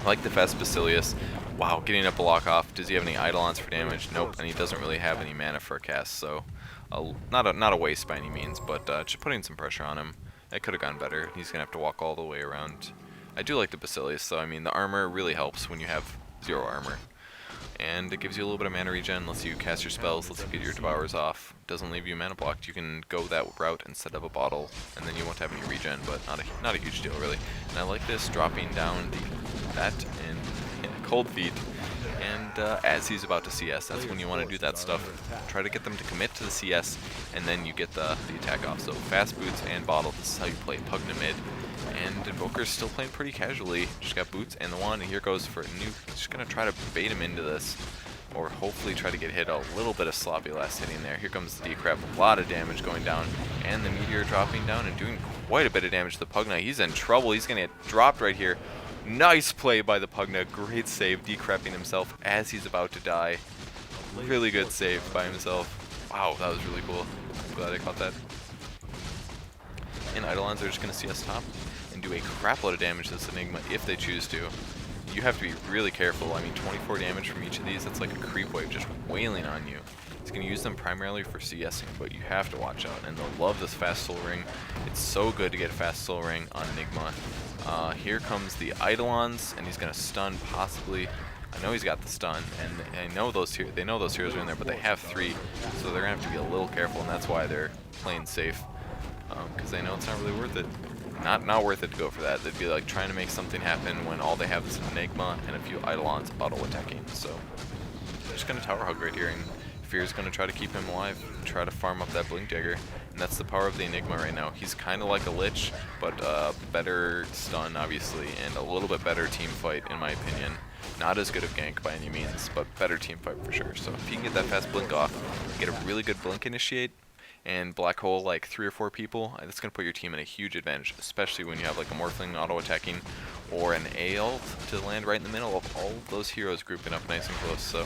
I like the fast Basilius. Wow, getting a block off. Does he have any Eidolons for damage? Nope, and he doesn't really have any mana for a cast, so not a waste by any means, but just putting some pressure on him. That could have gone better. He's going to have to walk all the way around. I do like the Basilius, though. I mean, the armor really helps when you have 0 armor. And it gives you a little bit of mana regen, lets you cast your spells, lets you get your devours off. Doesn't leave you mana blocked. You can go that route instead of a bottle, and then you won't have any regen, but not a huge deal really. And I like this dropping down that in cold feet. And as he's about to CS, that's when you want to do that stuff. Try to get them to commit to the CS, and then you get the attack off. So fast boots and bottle, this is how you play Pugna mid. And Invoker's still playing pretty casually. Just got boots and the wand, and here goes for a nuke. Just gonna try to bait him into this, or hopefully try to get hit. A little bit of sloppy last hitting there. Here comes the decrep, a lot of damage going down, and the meteor dropping down and doing quite a bit of damage to the Pugna. He's in trouble. He's gonna get dropped right here. Nice play by the Pugna. Great save, decrepping himself as he's about to die. Really good save by himself. Wow, that was really cool. I'm glad I caught that. And Eidolons are just gonna see us top and do a crap load of damage to this Enigma if they choose to. You have to be really careful. I mean, 24 damage from each of these, that's like a creep wave just wailing on you. He's going to use them primarily for CSing, but you have to watch out. And they'll love this fast soul ring. It's so good to get a fast soul ring on Enigma. Here comes the Eidolons, and he's going to stun possibly. I know he's got the stun, and they know those heroes are in there, but they have 3, so they're going to have to be a little careful, and that's why they're playing safe. Because they know it's not really worth it. Not worth it to go for that. They'd be like trying to make something happen when all they have is an Enigma and a few Eidolons auto attacking. So they're just gonna tower hug right here, and Fear's gonna try to keep him alive, try to farm up that Blink Dagger, and that's the power of the Enigma right now. He's kind of like a Lich, but better stun obviously, and a little bit better team fight in my opinion. Not as good of gank by any means, but better team fight for sure. So if you can get that fast blink off, get a really good blink initiate, and black hole like 3 or 4 people, that's going to put your team in a huge advantage, especially when you have like a Morphling auto-attacking or an A ult to land right in the middle of all of those heroes grouping up nice and close. So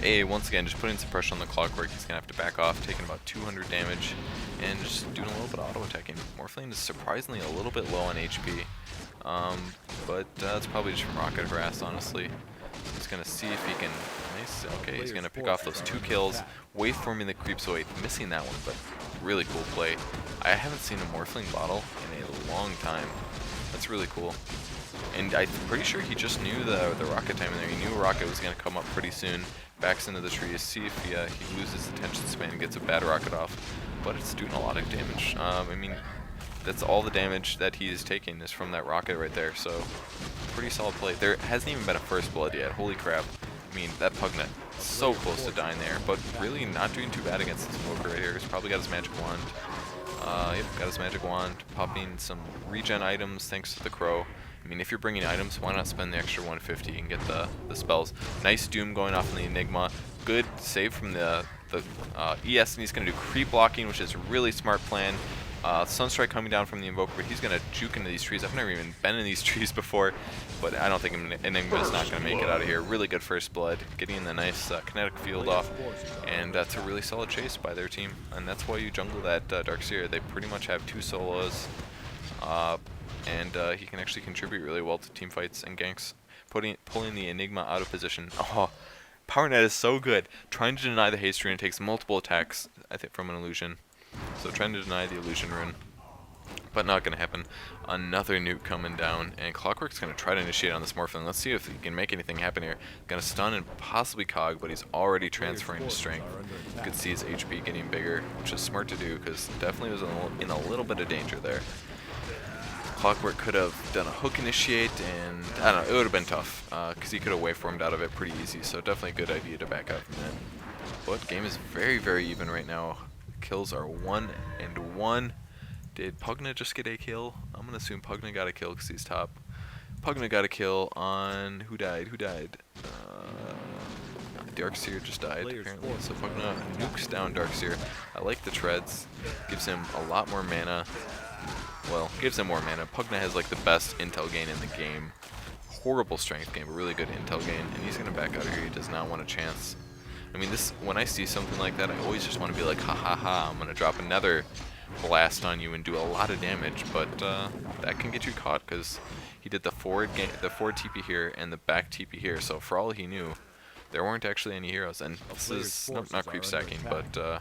A, once again, just putting some pressure on the Clockwork. He's going to have to back off, taking about 200 damage, and just doing a little bit of auto-attacking. Morphling is surprisingly a little bit low on HP, but it's probably just from Rocket Harass, honestly. He's going to see if he can... Nice. Okay, he's going to pick off those 2 kills, waveforming the creeps away, missing that one, but really cool play. I haven't seen a Morphling bottle in a long time. That's really cool. And I'm pretty sure he just knew the rocket time in there. He knew a rocket was going to come up pretty soon. Backs into the trees, see if he loses attention span and gets a bad rocket off. But it's doing a lot of damage. I mean, that's all the damage that he is taking is from that rocket right there. So, pretty solid play. There hasn't even been a first blood yet. Holy crap. I mean, that Pugna so close to dying there, but really not doing too bad against this Invoker right here. He's probably got his magic wand. Yep, got his magic wand. Popping some regen items thanks to the Crow. I mean, if you're bringing items, why not spend the extra 150 and get the spells? Nice Doom going off in the Enigma. Good save from the ES, and he's going to do creep blocking, which is a really smart plan. Sunstrike coming down from the Invoker, but he's going to juke into these trees. I've never even been in these trees before, but I don't think Enigma is not going to make it out of here. Really good first blood, getting the nice kinetic field off, and that's a really solid chase by their team. And that's why you jungle that Darkseer. They pretty much have 2 solos, and he can actually contribute really well to team fights and ganks, pulling the Enigma out of position. Oh, PowerNet is so good. Trying to deny the haste rune takes multiple attacks, I think, from an illusion. So trying to deny the illusion rune, but not going to happen. Another nuke coming down, and Clockwork's going to try to initiate on this Morphling. Let's see if he can make anything happen here. Going to stun and possibly cog, but he's already transferring to strength. You can see his HP getting bigger, which is smart to do because definitely was in a little bit of danger there. Clockwork could have done a hook initiate, and I don't know, it would have been tough because he could have waveformed out of it pretty easy. So definitely a good idea to back up from that. But game is very, very even right now. Kills are 1 and 1. Did Pugna just get a kill? I'm gonna assume Pugna got a kill because he's top. Pugna got a kill on who died? Darkseer just died apparently. So Pugna nukes down Darkseer. I like the treads. Gives him a lot more mana. Well, gives him more mana. Pugna has like the best intel gain in the game. Horrible strength gain, but really good intel gain. And he's gonna back out of here. He does not want a chance. I mean, when I see something like that, I always just want to be like, ha ha ha, I'm going to drop another blast on you and do a lot of damage, but that can get you caught because he did the forward TP here and the back TP here, so for all he knew, there weren't actually any heroes, and this is not creep stacking, but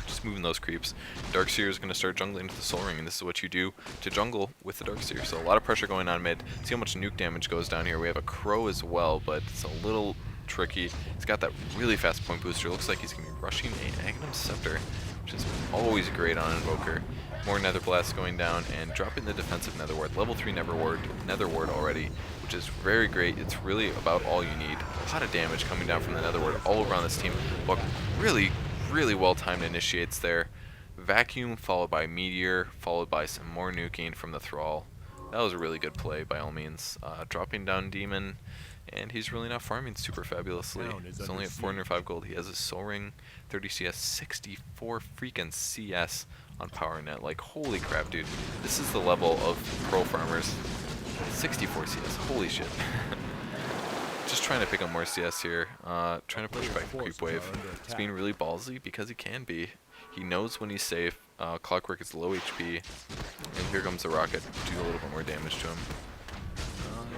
just moving those creeps. Darkseer is going to start jungling into the Soul Ring, and this is what you do to jungle with the Darkseer. So a lot of pressure going on mid. See how much nuke damage goes down here. We have a Crow as well, but it's a little tricky. He's got that really fast point booster. Looks like he's going to be rushing a Magnum Scepter, which is always great on Invoker. More Nether Blast going down and dropping the defensive Nether Ward. Level 3 Nether Ward already, which is very great. It's really about all you need. A lot of damage coming down from the Nether Ward all around this team, but really well timed initiates there. Vacuum followed by Meteor, followed by some more nuking from the Thrall. That was a really good play by all means. Dropping down Demon, and he's really not farming super fabulously. He's only at 405 gold. He has a Soul Ring, 30 CS, 64 freaking CS on PowerNet. Like, holy crap, dude. This is the level of pro farmers. 64 CS, holy shit. Just trying to pick up more CS here, trying to push back the creep wave. He's being really ballsy because he can be. He knows when he's safe. Clockwork is low HP, and here comes the rocket to do a little bit more damage to him.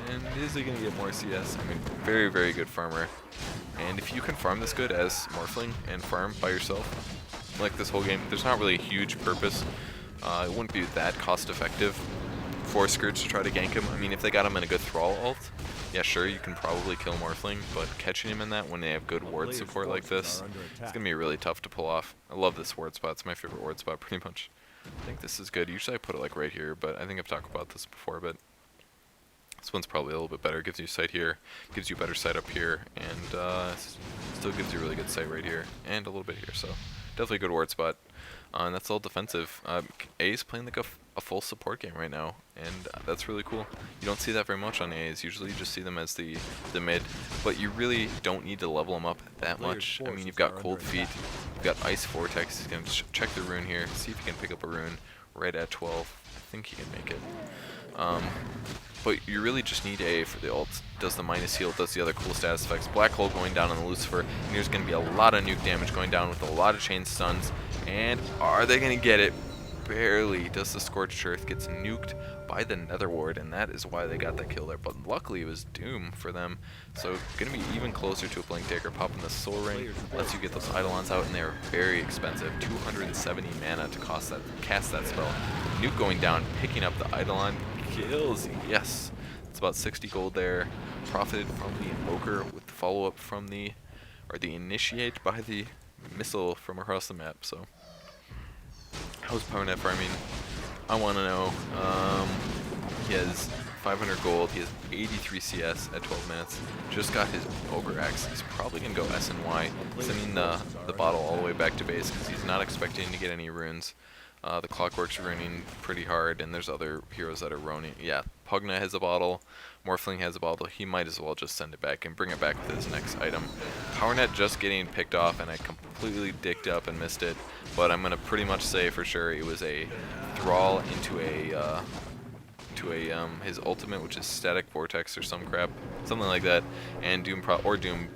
And is he going to get more CS? I mean, very good farmer. And if you can farm this good as Morphling and farm by yourself, like this whole game, there's not really a huge purpose. It wouldn't be that cost effective for Scourge to try to gank him. I mean, if they got him in a good Thrall ult, yeah, sure, you can probably kill Morphling, but catching him in that when they have good ward support like this, it's going to be really tough to pull off. I love this ward spot. It's my favorite ward spot, pretty much. I think this is good. Usually I put it like right here, but I think I've talked about this before, but this one's probably a little bit better. Gives you sight here, gives you better sight up here, and still gives you really good sight right here, and a little bit here, so definitely a good ward spot. And that's all defensive. A's playing like a full support game right now, and that's really cool. You don't see that very much on A's. Usually you just see them as the mid, but you really don't need to level them up that much. I mean, you've got Cold Feet, you've got Ice Vortex. He's going to check the rune here, see if he can pick up a rune right at 12. I think he can make it. But you really just need A for the ult. Does the minus heal, does the other cool status effects. Black Hole going down on the Lucifer, and there's going to be a lot of nuke damage going down with a lot of chain stuns. And are they going to get it? Barely. Does the Scorched Earth, gets nuked by the Nether Ward, and that is why they got that kill there. But luckily it was Doom for them, so going to be even closer to a Blink Dagger. Popping the Soul Ring lets you get those Eidolons out, and they're very expensive. 270 mana to cast that spell. Nuke going down, picking up the Eidolon, kills. Yes, it's about 60 gold there. Profited from the Invoker with the follow-up from the initiate by the missile from across the map. So how's PowerNet farming? I want to know. He has 500 gold. He has 83 CS at 12 minutes. Just got his Ogre Axe. He's probably going to go S and Y, sending the bottle all the way back to base because he's not expecting to get any runes. The Clockwork's runing pretty hard, and there's other heroes that are runing. Yeah, Pugna has a bottle. Morphling has a bottle. He might as well just send it back and bring it back with his next item. PowerNet just getting picked off, and I completely dicked up and missed it. But I'm gonna pretty much say for sure it was a Thrall into his ultimate, which is Static Vortex or some crap, something like that. And Doom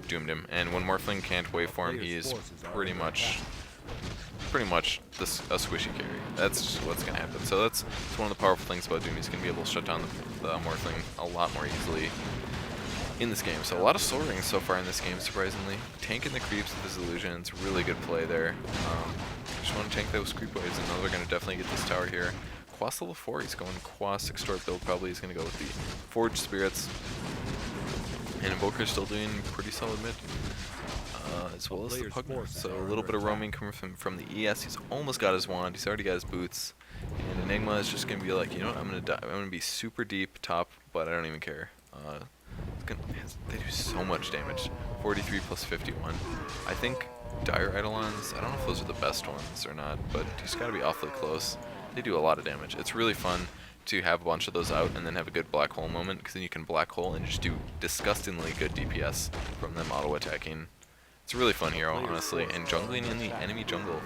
doomed him. And when Morphling can't waveform, he is pretty much a squishy carry. That's just what's going to happen. So that's one of the powerful things about Doom. He's going to be able to shut down the Morphling a lot more easily in this game. So a lot of Soul Rings so far in this game, surprisingly. Tanking the creeps with his illusions, really good play there. Just want to tank those creep waves, and now they're going to definitely get this tower here. Quas level 4, he's going Quas Extort build probably. He's going to go with the Forged Spirits. And Invoker's still doing pretty solid mid. As well as the Pugna. So a little bit of roaming coming from the ES. He's almost got his wand. He's already got his boots. And Enigma is just going to be like, you know what, I'm going to die. I'm going to be super deep top, but I don't even care. They do so much damage. 43 plus 51. I think Dire Eidolons, I don't know if those are the best ones or not, but he's got to be awfully close. They do a lot of damage. It's really fun to have a bunch of those out and then have a good black hole moment, because then you can black hole and just do disgustingly good DPS from them auto attacking. It's a really fun hero, honestly, and jungling in the enemy jungle,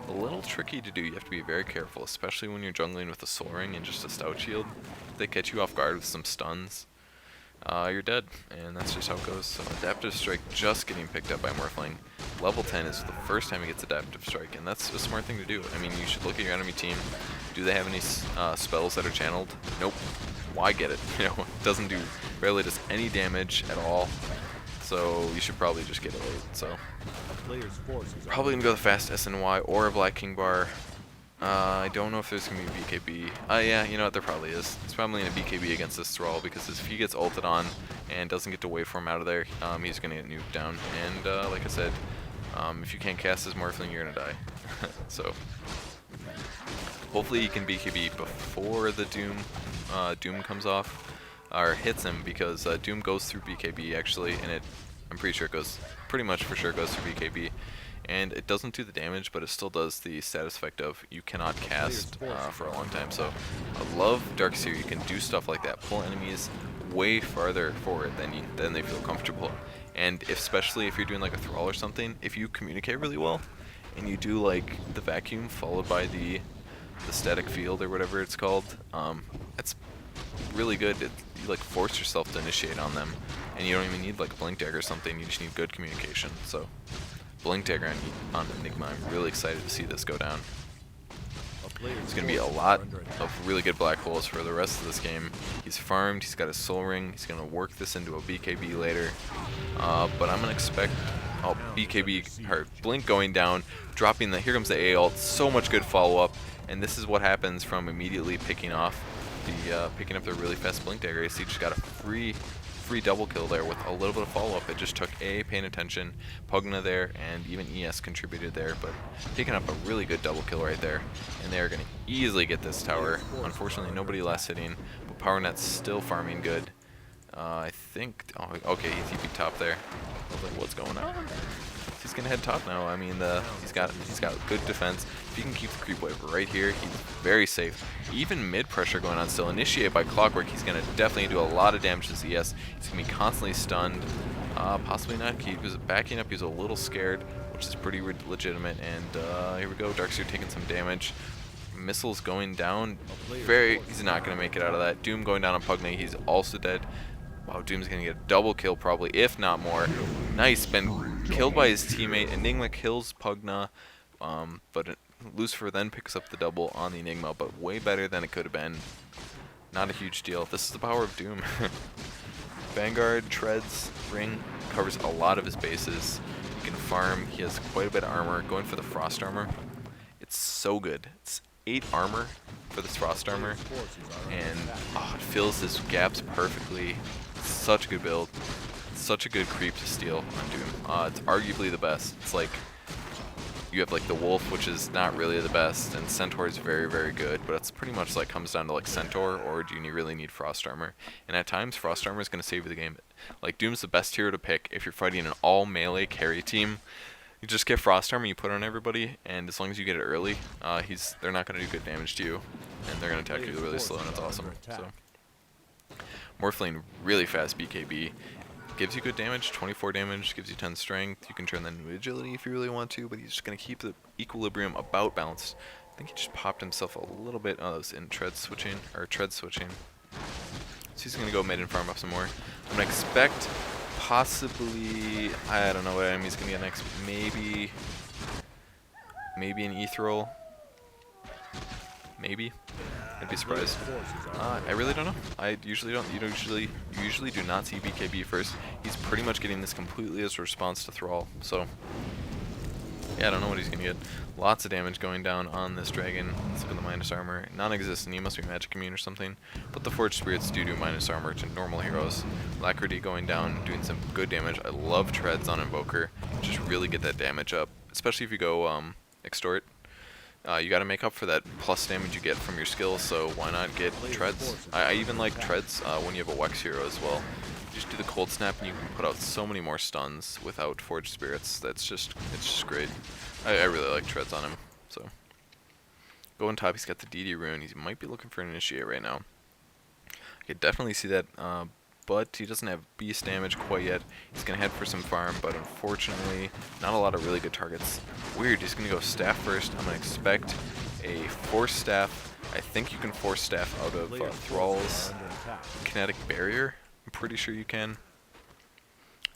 a little tricky to do. You have to be very careful, especially when you're jungling with a Soul Ring and just a Stout Shield. If they catch you off guard with some stuns, you're dead, and that's just how it goes. So Adaptive Strike just getting picked up by Morphling. level 10 is the first time he gets Adaptive Strike, and that's a smart thing to do. I mean, you should look at your enemy team. Do they have any spells that are channeled? Nope. Why get it? You know, it doesn't do, barely does any damage at all. So you should probably just get it late. So probably gonna go the fast SNY or a Black King Bar. I don't know if there's gonna be a BKB. Yeah, you know what, there probably is. It's probably gonna BKB against this Thrall, because if he gets ulted on and doesn't get to waveform out of there, he's gonna get nuked down. And like I said, if you can't cast his Morphling, you're gonna die. So hopefully he can BKB before the Doom comes off, or hits him, because Doom goes through BKB actually, and I'm pretty sure it goes, pretty much for sure goes through BKB. And it doesn't do the damage, but it still does the status effect of you cannot cast for a long time. So I love Darkseer. You can do stuff like that, pull enemies way farther forward than they feel comfortable. And especially if you're doing like a Thrall or something, if you communicate really well, and you do like the vacuum followed by the static field or whatever it's called, it's really good. You like force yourself to initiate on them, and you don't even need like a Blink Dagger or something. You just need good communication. So Blink Dagger on Enigma, I'm really excited to see this go down. There's going to be a lot of really good black holes for the rest of this game. He's farmed, he's got a Soul Ring, he's going to work this into a BKB later. But I'm going to expect BKB, or Blink going down, dropping the, here comes the A ult, so much good follow-up, and this is what happens from immediately picking up the really fast Blink Dagger. So he just got a free double kill there with a little bit of follow-up. It just took A, paying attention, Pugna there, and even ES contributed there, but picking up a really good double kill right there, and they are going to easily get this tower. Unfortunately, nobody last hitting, but PowerNet's still farming good. I think, oh, okay, he TP'd top there. I was like, what's going on? He's gonna head top now. I mean, he's got good defense. If he can keep the creep wave right here, he's very safe. Even mid pressure going on still. Initiate by Clockwork. He's gonna definitely do a lot of damage to CS. He's gonna be constantly stunned. Possibly not. He was backing up. He's a little scared, which is pretty legitimate. And here we go. Darkseer taking some damage. Missiles going down. He's not gonna make it out of that. Doom going down on Pugna. He's also dead. Wow, Doom's gonna get a double kill probably, if not more. Nice, been killed by his teammate. Enigma kills Pugna, but Lucifer then picks up the double on the Enigma, but way better than it could have been. Not a huge deal. This is the power of Doom. Vanguard, Treads, Ring, covers a lot of his bases. He can farm, he has quite a bit of armor. Going for the Frost Armor, it's so good. It's 8 armor for this Frost Armor, and it fills his gaps perfectly. It's such a good build. It's such a good creep to steal on Doom. It's arguably the best. It's like, you have like the Wolf, which is not really the best, and Centaur is very, very good, but it's pretty much like comes down to like Centaur, or do you really need Frost Armor? And at times, Frost Armor is going to save you the game. Like, Doom's the best hero to pick if you're fighting an all melee carry team. You just get Frost Armor, you put it on everybody, and as long as you get it early, they're not going to do good damage to you, and they're going to attack you really slow, and it's awesome. So, Morphling, really fast BKB. Gives you good damage, 24 damage, gives you 10 strength. You can turn that into agility if you really want to, but he's just going to keep the equilibrium about balanced. I think he just popped himself a little bit. Oh, that was in tread switching. So he's going to go mid and farm up some more. I'm going to expect possibly, I don't know what enemy's going to get next. Maybe an Ethereal. Maybe. I'd be surprised. I really don't know. I usually don't. You usually do not see BKB first. He's pretty much getting this completely as a response to Thrall. So yeah, I don't know what he's gonna get. Lots of damage going down on this dragon. Let's look at the minus armor. Non-existent. He must be magic immune or something. But the Forged Spirits do minus armor to normal heroes. Lacrity going down, doing some good damage. I love Treads on Invoker. Just really get that damage up, especially if you go Extort. You got to make up for that plus damage you get from your skills, so why not get Treads? I even like Treads when you have a Wex hero as well. You just do the Cold Snap and you can put out so many more stuns without Forged Spirits. It's just great. I really like Treads on him. So going top, he's got the DD rune. He might be looking for an Initiate right now. I could definitely see that, but he doesn't have beast damage quite yet. He's going to head for some farm, but unfortunately, not a lot of really good targets. Weird, he's going to go staff first. I'm going to expect a force staff. I think you can force staff out of Thrall's kinetic barrier. I'm pretty sure you can.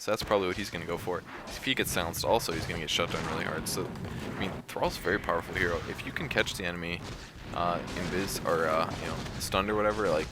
So that's probably what he's going to go for. If he gets silenced also, he's going to get shut down really hard. So, I mean, Thrall's a very powerful hero. If you can catch the enemy invis or, you know, stunned or whatever, like,